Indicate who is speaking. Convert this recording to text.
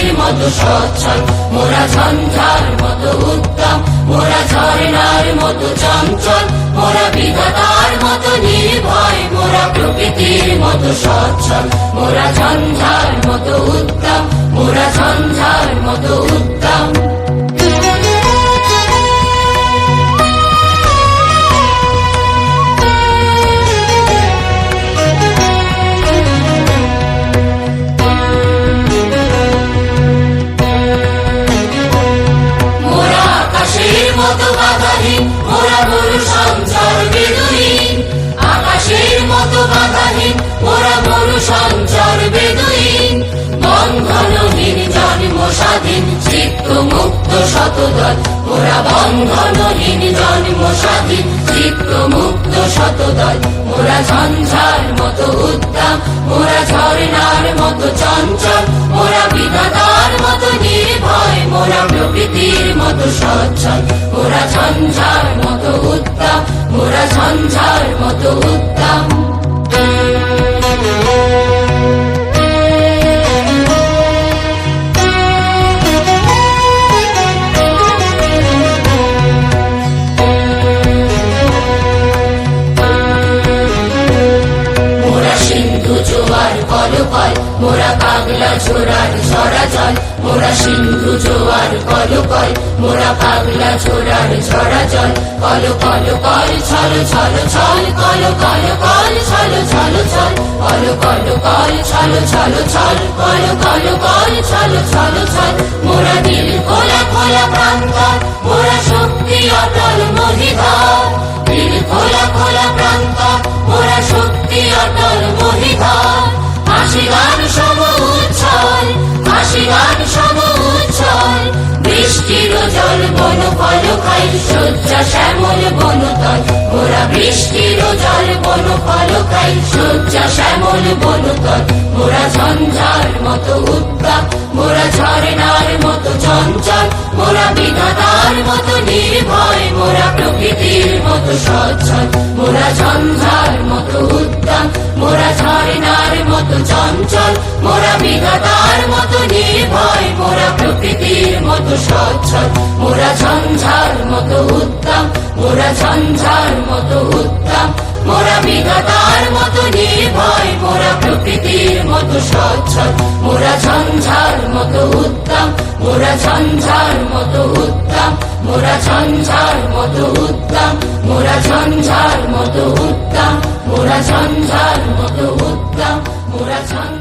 Speaker 1: প্রকৃতির মতো সচ্ছল, মোরা ঝঞ্ঝার মতো উত্তম, মোরা ঝর্ণার মতো চঞ্চল, মোরা বিধাতার মতো নির্ভয়, মোরা প্রকৃতির মতো সচ্ছল, মোরা ঝঞ্ঝার মতো উত্তম, মোরা ঝঞ্ঝার মতো উত্তম। মোরা মরু সঞ্চার বেদুইন, আকাশের মতো বাধাহীন, মোরা মরু সঞ্চার বেদুইন, বন্ধনহীন জন্ম স্বাধীন, চিত্ত মুক্ত শতদল, মোরা বন্ধনহীন জন্ম স্বাধীন, চিত্ত মুক্ত শতদল, মোরা ঝঞ্ঝার মতো উদ্দাম, মোরা ঝর্ণার মতো চঞ্চল, মোরা বিধাতার মতো নির্ভয়, মোরা প্রকৃতির মতো সচ্ছল, মোরা ঝঞ্ঝার মতো উত্তম, মোরা ঝঞ্ঝার মতো উত্তম। মোরা সিন্ধু জোয়ার কলকল, মোরা পাগলা ঝোড়ার ঝরা জল, মোরা সিন্ধু জোয়ার কলকল, মোরা পাগলা ঝোড়ার ঝরা জল, কল কল কল ছল ছল ছল, কল কল কল ছল ছল ছল, কল কল কল ছল ছল ছল, কল কল কল ছল ছল ছল, মোরা দিল খোলা খোলা প্রান্তর, মোরা শক্তি অটল মহিধর, দিল খোলা খোলা প্রান্তর, মোরা শক্তি অটল মহিধর, হাসি গান সম উচ্ছল, হাসি গান সম উচ্ছল, বৃষ্টির জল বন ফল খাই, শয্যা শ্যামল বনতল, মোরা বৃষ্টির জল বন ফল খাই, শয্যা শ্যামল বনতল, মোরা ঝঞ্ঝার মতো উত্তাপ, মোরা ঝর্ণার মতো চঞ্চল, মোরা বিধাতার মতো নির্ভয়, মোরা প্রকৃতির মতো সচ্ছল, মোরা ঝঞ্ঝার মতো উত্তম, মোরা ঝর্ণার মতো চঞ্চল, মোরা বিধাতার মতো নির্ভয়, মোরা প্রকৃতির মতো সচ্ছল, মোরা ঝঞ্ঝার মতো উত্তম, মোরা ঝঞ্ঝার মতো উত্তম, মোরা বিধাতার মতো নির্ভয়, মোরা প্রকৃতির মতো সচ্ছল, মোরা ঝঞ্ঝার মতো উত্তম, মোরা ঝঞ্ঝার মতো উত্তম, মোরা ঝঞ্ঝার মতো উত্তম, মোরা ঝঞ্ঝার মতো উত্তম, মোরা ঝঞ্ঝার মতো উত্তম, মোরা ঝঞ্ঝার